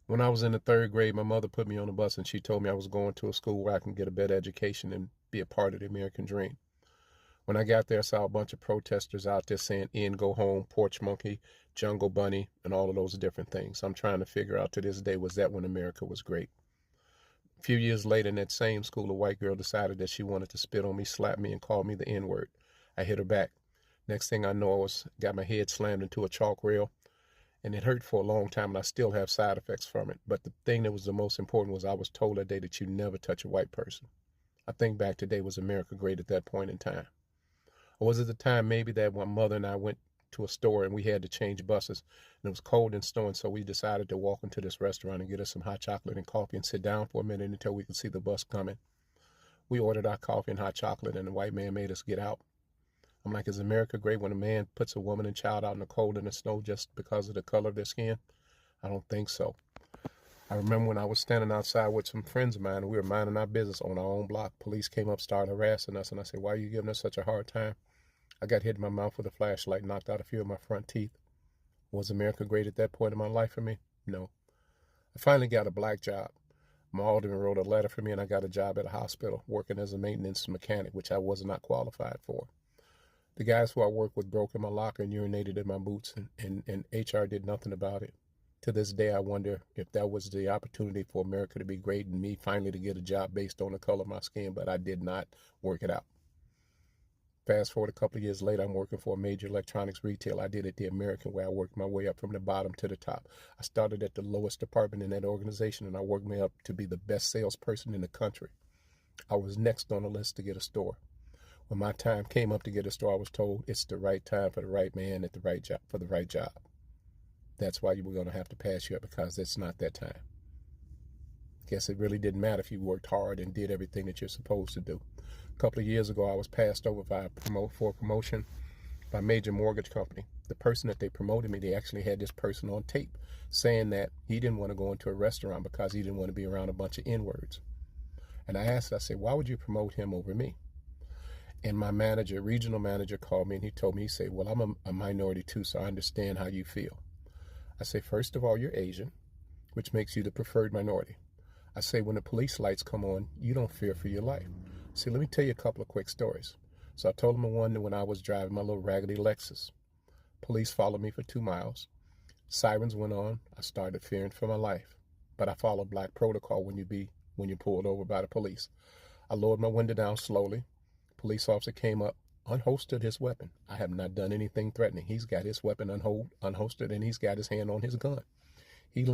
When I was in the third grade, my mother put me on a bus and she told me I was going to a school where I can get a better education and be a part of the American dream. When I got there, I saw a bunch of protesters out there saying, "In, go home, porch monkey, jungle bunny," and all of those different things. I'm trying to figure out to this day, was that when America was great? A few years later, in that same school, a white girl decided that she wanted to spit on me, slap me, and call me the N word. I hit her back. Next thing I know, got my head slammed into a chalk rail, and it hurt for a long time, and I still have side effects from it. But the thing that was the most important was I was told that day that you never touch a white person. I think back today, was America great at that point in time? Or was it the time maybe that my mother and I went to a store and we had to change buses and it was cold and snowing, so we decided to walk into this restaurant and get us some hot chocolate and coffee and sit down for a minute until we could see the bus coming. We ordered our coffee and hot chocolate and the white man made us get out. I'm like, is America great when a man puts a woman and child out in the cold and the snow just because of the color of their skin? I don't think so. I remember when I was standing outside with some friends of mine and we were minding our business on our own block. Police came up, started harassing us, and I said, "Why are you giving us such a hard time?" I got hit in my mouth with a flashlight, knocked out a few of my front teeth. Was America great at that point in my life for me? No. I finally got a black job. My alderman wrote a letter for me and I got a job at a hospital working as a maintenance mechanic, which I was not qualified for. The guys who I worked with broke in my locker and urinated in my boots, and HR did nothing about it. To this day, I wonder if that was the opportunity for America to be great and me finally to get a job based on the color of my skin, but I did not work it out. Fast forward a couple of years later, I'm working for a major electronics retailer. I did it the American way. I worked my way up from the bottom to the top. I started at the lowest department in that organization, and I worked me up to be the best salesperson in the country. I was next on the list to get a store. When my time came up to get a store, I was told it's the right time for the right man at the right job for the right job. That's why you were going to have to pass you up, because it's not that time. Guess it really didn't matter if you worked hard and did everything that you're supposed to do. A couple of years ago, I was passed over for a promotion by a major mortgage company. The person that they promoted me, they actually had this person on tape saying that he didn't want to go into a restaurant because he didn't want to be around a bunch of N-words. And I said, "Why would you promote him over me?" And my manager, regional manager, called me and he told me, he said, "Well, I'm a minority too, so I understand how you feel." I say, "First of all, you're Asian, which makes you the preferred minority." I say, "When the police lights come on, you don't fear for your life." See, let me tell you a couple of quick stories. So I told him one that when I was driving my little raggedy Lexus. Police followed me for 2 miles. Sirens went on. I started fearing for my life. But I followed black protocol when you're pulled over by the police. I lowered my window down slowly. Police officer came up, unholstered his weapon. I have not done anything threatening. He's got his weapon unholstered and he's got his hand on his gun. He leaned